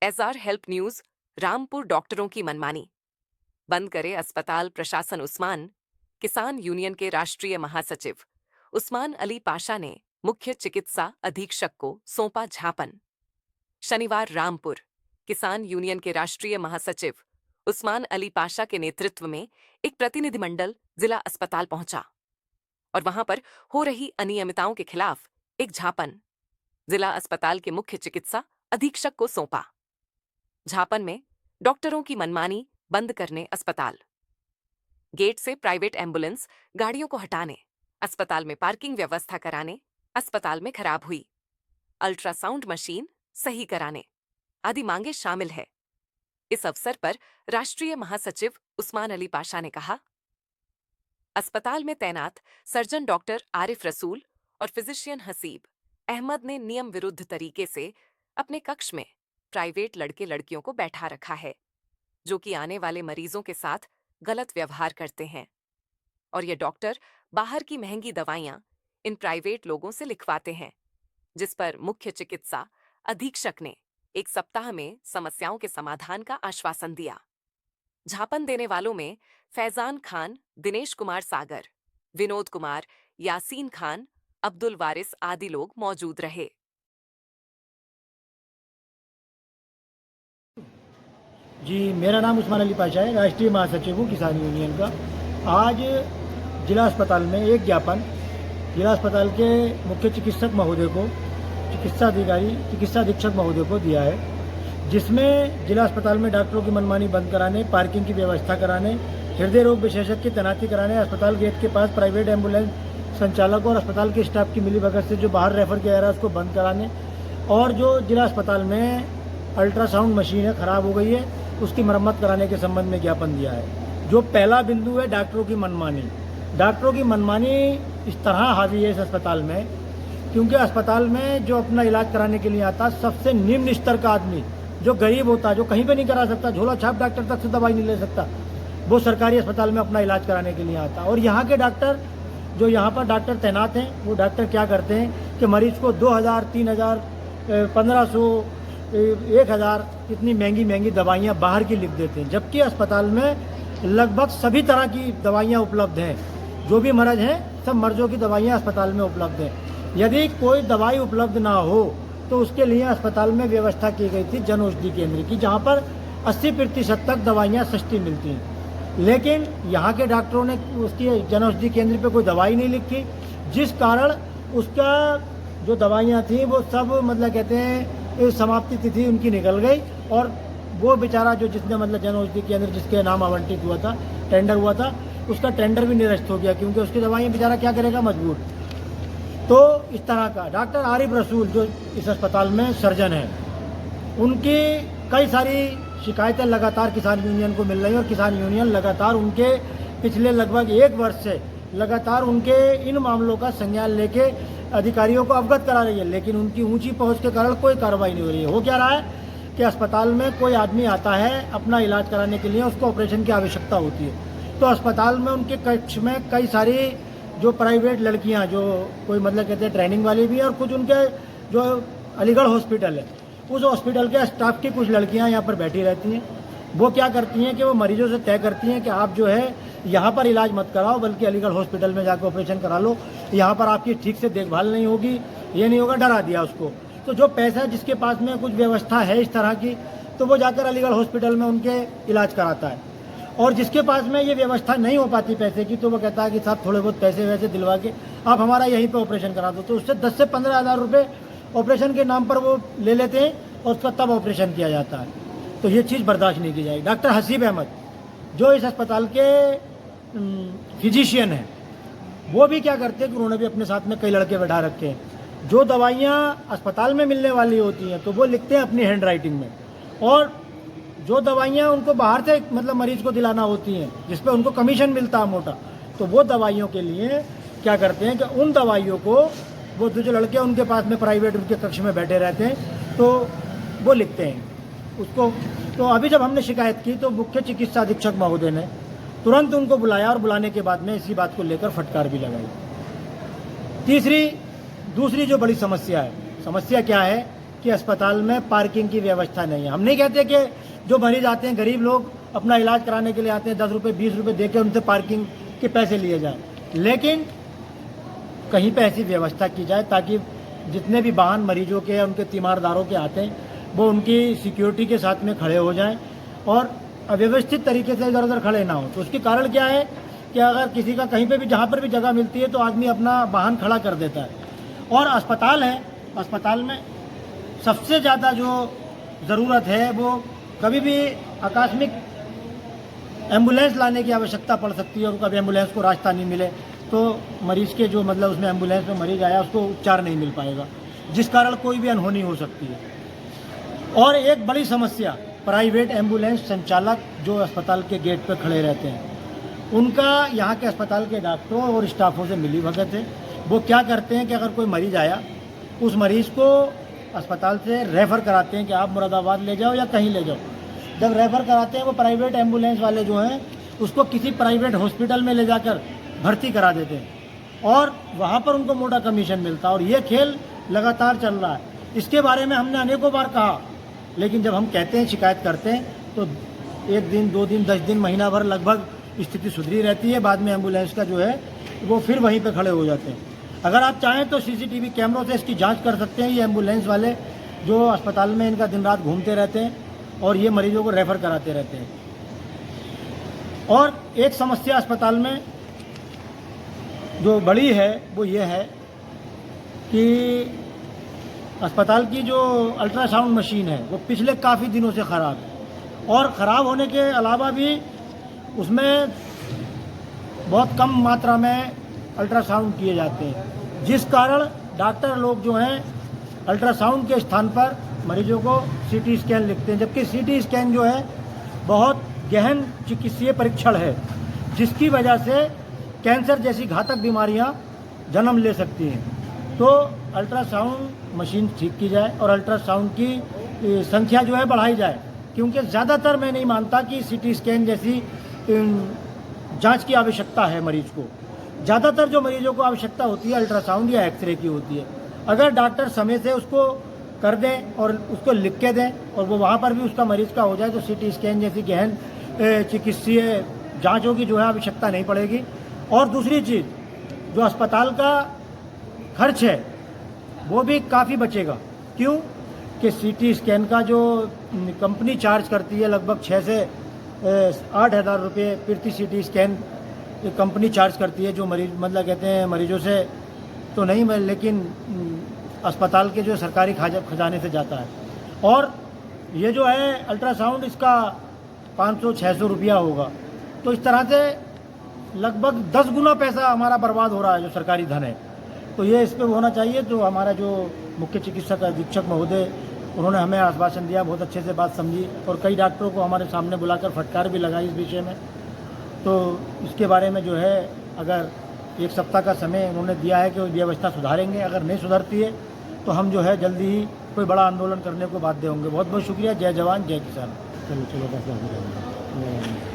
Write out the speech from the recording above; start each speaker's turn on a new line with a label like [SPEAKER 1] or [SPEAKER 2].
[SPEAKER 1] SR help news. Rampur डॉक्टरों की मनमानी, बंद करे अस्पताल प्रशासन। उस्मान किसान यूनियन के राष्ट्रीय महासचिव उस्मान अली पाशा ने मुख्य चिकित्सा अधीक्षक को सौंपा ज्ञापन। शनिवार रामपुर किसान यूनियन के राष्ट्रीय महासचिव उस्मान अली पाशा के नेतृत्व में एक प्रतिनिधिमंडल जिला अस्पताल पहुंचा और वहां पर हो रही अनियमितताओं के खिलाफ एक ज्ञापन जिला अस्पताल के मुख्य चिकित्सा अधीक्षक को सौंपा। ज्ञापन में डॉक्टरों की मनमानी, बंद करने अस्पताल, गेट से प्राइवेट एम्बुलेंस गाड़ियों को हटाने, अस्पताल में पार्किंग व्यवस्था कराने, अस्पताल में खराब हुई अल्ट्रासाउंड मशीन सही कराने आदि मांगे शामिल है। इस अवसर पर राष्ट्रीय महासचिव उस्मान अली पाशा ने कहा, अस्पताल में तैनात सर्जन डॉक्टर आरिफ रसूल और फिजिशियन हसीब अहमद ने नियम विरुद्ध तरीके से अपने कक्ष में प्राइवेट लड़के लड़कियों को बैठा रखा है, जो कि आने वाले मरीजों के साथ गलत व्यवहार करते हैं। और ये डॉक्टर बाहर की महंगी दवाइयां इन प्राइवेट लोगों से लिखवाते हैं, जिस पर मुख्य चिकित्सा अधीक्षक ने एक सप्ताह में समस्याओं के समाधान का आश्वासन दिया। ज्ञापन देने वालों में फैजान खान, दिनेश कुमार सागर, विनोद कुमार, यासीन खान, अब्दुल वारिस आदि लोग मौजूद रहे।
[SPEAKER 2] जी, मेरा नाम उस्मान अली पाशा है, राष्ट्रीय महासचिव हूँ किसान यूनियन का। आज जिला अस्पताल में एक ज्ञापन जिला अस्पताल के मुख्य चिकित्सक महोदय को, चिकित्सा अधीक्षक महोदय को दिया है, जिसमें जिला अस्पताल में डॉक्टरों की मनमानी बंद कराने, पार्किंग की व्यवस्था कराने, हृदय रोग विशेषज्ञ की तैनाती कराने, अस्पताल गेट के पास प्राइवेट एम्बुलेंस संचालक और अस्पताल के स्टाफ की मिलीभगत से जो बाहर रेफर किया जा रहा है उसको बंद कराने, और जो जिला अस्पताल में अल्ट्रासाउंड मशीन है खराब हो गई है उसकी मरम्मत कराने के संबंध में ज्ञापन दिया है। जो पहला बिंदु है डॉक्टरों की मनमानी। डॉक्टरों की मनमानी इस तरह हावी है इस अस्पताल में, क्योंकि अस्पताल में जो अपना इलाज कराने के लिए आता सबसे निम्न स्तर का आदमी, जो गरीब होता, जो कहीं पे नहीं करा सकता, झोला छाप डॉक्टर तक से दवाई नहीं ले सकता, वो सरकारी अस्पताल में अपना इलाज कराने के लिए आता। और यहाँ के डॉक्टर, जो यहाँ पर डॉक्टर तैनात हैं, वो डॉक्टर क्या करते हैं कि मरीज को 2000, 3000, 1500, 1000 इतनी महंगी महंगी दवाइयाँ बाहर की लिख देते हैं, जबकि अस्पताल में लगभग सभी तरह की दवाइयाँ उपलब्ध हैं। जो भी मर्ज हैं सब मर्जों की दवाइयाँ अस्पताल में उपलब्ध हैं। यदि कोई दवाई उपलब्ध ना हो तो उसके लिए अस्पताल में व्यवस्था की गई थी जन औषधि केंद्र की, जहाँ पर 80% तक दवाइयाँ सस्ती मिलती हैं। लेकिन यहाँ के डॉक्टरों ने उसकी जन औषधि केंद्र पे कोई दवाई नहीं लिखी, जिस कारण उसका जो दवाइयाँ थी वो सब मतलब कहते हैं समाप्ति तिथि उनकी निकल गई, और वो बेचारा जो जिसने मतलब जन औषधि केंद्र जिसके नाम आवंटित हुआ था, टेंडर हुआ था, उसका टेंडर भी निरस्त हो गया, क्योंकि उसकी दवाइयाँ बेचारा क्या करेगा, मजबूर। तो इस तरह का डॉक्टर आरिफ रसूल जो इस अस्पताल में सर्जन है, उनकी कई सारी शिकायतें लगातार किसान यूनियन को मिल रही हैं, और किसान यूनियन लगातार उनके पिछले लगभग 1 वर्ष से लगातार उनके इन मामलों का संज्ञान लेके अधिकारियों को अवगत करा रही है, लेकिन उनकी ऊंची पहुंच के कारण कोई कार्रवाई नहीं हो रही है। हो क्या रहा है कि अस्पताल में कोई आदमी आता है अपना इलाज कराने के लिए, उसको ऑपरेशन की आवश्यकता होती है, तो अस्पताल में उनके कक्ष में कई सारी जो प्राइवेट लड़कियां, जो कोई मतलब कहते हैं ट्रेनिंग वाली भी है, और कुछ उनके जो अलीगढ़ हॉस्पिटल है, उस हॉस्पिटल के स्टाफ की कुछ लड़कियां यहाँ पर बैठी रहती हैं। वो क्या करती हैं कि वो मरीजों से तय करती हैं कि आप जो है यहाँ पर इलाज मत कराओ, बल्कि अलीगढ़ हॉस्पिटल में जाकर ऑपरेशन करा लो, यहाँ पर आपकी ठीक से देखभाल नहीं होगी, ये नहीं होगा, डरा दिया उसको। तो जो पैसा जिसके पास में कुछ व्यवस्था है इस तरह की, तो वो जाकर अलीगढ़ हॉस्पिटल में उनके इलाज कराता है, और जिसके पास में ये व्यवस्था नहीं हो पाती पैसे की, तो वो कहता है कि साहब थोड़े बहुत पैसे वैसे दिलवा के आप हमारा यहीं पे ऑपरेशन करा दो। तो उससे 10 से 15 हज़ार रुपये ऑपरेशन के नाम पर वो ले लेते हैं, और उसका तब ऑपरेशन किया जाता है। तो ये चीज़ बर्दाश्त नहीं की जाएगी। डॉक्टर हसीब अहमद जो इस अस्पताल के फिजिशियन हैं, वो भी क्या करते हैं कि उन्होंने भी अपने साथ में कई लड़के बैठा रखे हैं। जो दवाइयाँ अस्पताल में मिलने वाली होती हैं तो वो लिखते हैं अपनी हैंड राइटिंग में, और जो दवाइयाँ उनको बाहर से मतलब मरीज को दिलाना होती हैं, जिस पे उनको कमीशन मिलता है मोटा, तो वो दवाइयों के लिए क्या करते हैं कि उन दवाइयों को वो जो लड़के उनके पास में प्राइवेट उनके कक्ष में बैठे रहते हैं, तो वो लिखते हैं उसको। तो अभी जब हमने शिकायत की तो मुख्य चिकित्सा अधीक्षक महोदय ने तुरंत उनको बुलाया, और बुलाने के बाद में इसी बात को लेकर फटकार भी लगाई। दूसरी जो बड़ी समस्या है, समस्या क्या है कि अस्पताल में पार्किंग की व्यवस्था नहीं है। हम नहीं कहते कि जो मरीज आते हैं, गरीब लोग अपना इलाज कराने के लिए आते हैं, 10 रुपये 20 रुपये दे के उनसे पार्किंग के पैसे लिए जाएँ, लेकिन कहीं पे ऐसी व्यवस्था की जाए ताकि जितने भी वाहन मरीजों के या उनके तीमारदारों के आते हैं वो उनकी सिक्योरिटी के साथ में खड़े हो जाएं और अव्यवस्थित तरीके से इधर उधर खड़े ना हो। तो उसके कारण क्या है कि अगर किसी का कहीं पे भी जहाँ पर भी जगह मिलती है तो आदमी अपना वाहन खड़ा कर देता है। और अस्पताल है, अस्पताल में सबसे ज़्यादा जो ज़रूरत है वो कभी भी आकस्मिक एम्बुलेंस लाने की आवश्यकता पड़ सकती है और कभी एम्बुलेंस को रास्ता नहीं मिले तो मरीज के जो मतलब उसमें एम्बुलेंस में मरीज आया उसको उपचार नहीं मिल पाएगा, जिस कारण कोई भी अनहोनी हो सकती है। और एक बड़ी समस्या प्राइवेट एम्बुलेंस संचालक जो अस्पताल के गेट पर खड़े रहते हैं, उनका यहाँ के अस्पताल के डॉक्टरों और स्टाफों से मिली भगत है। वो क्या करते हैं कि अगर कोई मरीज आया, उस मरीज़ को अस्पताल से रेफ़र कराते हैं कि आप मुरादाबाद ले जाओ या कहीं ले जाओ। जब रेफ़र कराते हैं वो प्राइवेट एम्बुलेंस वाले जो हैं उसको किसी प्राइवेट हॉस्पिटल में ले जाकर भर्ती करा देते हैं और वहाँ पर उनको मोटा कमीशन मिलता है। और ये खेल लगातार चल रहा है। इसके बारे में हमने अनेकों बार कहा, लेकिन जब हम कहते हैं, शिकायत करते हैं तो 1 दिन 2 दिन 10 दिन महीना भर लगभग स्थिति सुधरी रहती है। बाद में एम्बुलेंस का जो है वो फिर वहीं पे खड़े हो जाते हैं। अगर आप चाहें तो सीसीटीवी कैमरों से इसकी जांच कर सकते हैं। ये एम्बुलेंस वाले जो अस्पताल में इनका दिन रात घूमते रहते हैं और ये मरीजों को रेफ़र कराते रहते हैं। और एक समस्या अस्पताल में जो बड़ी है वो ये है कि अस्पताल की जो अल्ट्रासाउंड मशीन है वो पिछले काफ़ी दिनों से ख़राब है और ख़राब होने के अलावा भी उसमें बहुत कम मात्रा में अल्ट्रासाउंड किए जाते हैं, जिस कारण डॉक्टर लोग जो हैं अल्ट्रासाउंड के स्थान पर मरीजों को सीटी स्कैन लिखते हैं, जबकि सीटी स्कैन जो है बहुत गहन चिकित्सीय परीक्षण है, जिसकी वजह से कैंसर जैसी घातक बीमारियां जन्म ले सकती हैं। तो अल्ट्रासाउंड मशीन ठीक की जाए और अल्ट्रासाउंड की संख्या जो है बढ़ाई जाए, क्योंकि ज़्यादातर मैं नहीं मानता कि सीटी स्कैन जैसी जांच की आवश्यकता है मरीज को। ज़्यादातर जो मरीजों को आवश्यकता होती है अल्ट्रासाउंड या एक्सरे की होती है। अगर डॉक्टर समय से उसको कर दें और उसको लिख के दें और वो वहाँ पर भी उसका मरीज का हो जाए तो सीटी स्कैन जैसी गहन चिकित्सीय जाँचों की जो है आवश्यकता नहीं पड़ेगी। और दूसरी चीज़, जो अस्पताल का खर्च है वो भी काफ़ी बचेगा। क्यों कि सीटी स्कैन का जो कंपनी चार्ज करती है लगभग 6 से 8 हज़ार रुपये प्रति सीटी स्कैन कंपनी चार्ज करती है, जो मरीज मतलब कहते हैं मरीजों से तो नहीं लेकिन अस्पताल के जो सरकारी खजाने से जाता है। और ये जो है अल्ट्रासाउंड इसका 500-600 रुपया होगा। तो इस तरह से लगभग 10 गुना पैसा हमारा बर्बाद हो रहा है जो सरकारी धन है। तो ये इस पर होना चाहिए। तो हमारा जो मुख्य चिकित्सक अधीक्षक महोदय उन्होंने हमें आश्वासन दिया, बहुत अच्छे से बात समझी और कई डॉक्टरों को हमारे सामने बुलाकर फटकार भी लगाई इस विषय में। तो इसके बारे में जो है अगर 1 सप्ताह का समय उन्होंने दिया है कि व्यवस्था सुधारेंगे। अगर नहीं सुधरती है तो हम जो है जल्दी ही कोई बड़ा आंदोलन करने को बाध्य होंगे। बहुत बहुत शुक्रिया। जय जवान जय किसान।
[SPEAKER 3] चलो 10 लाख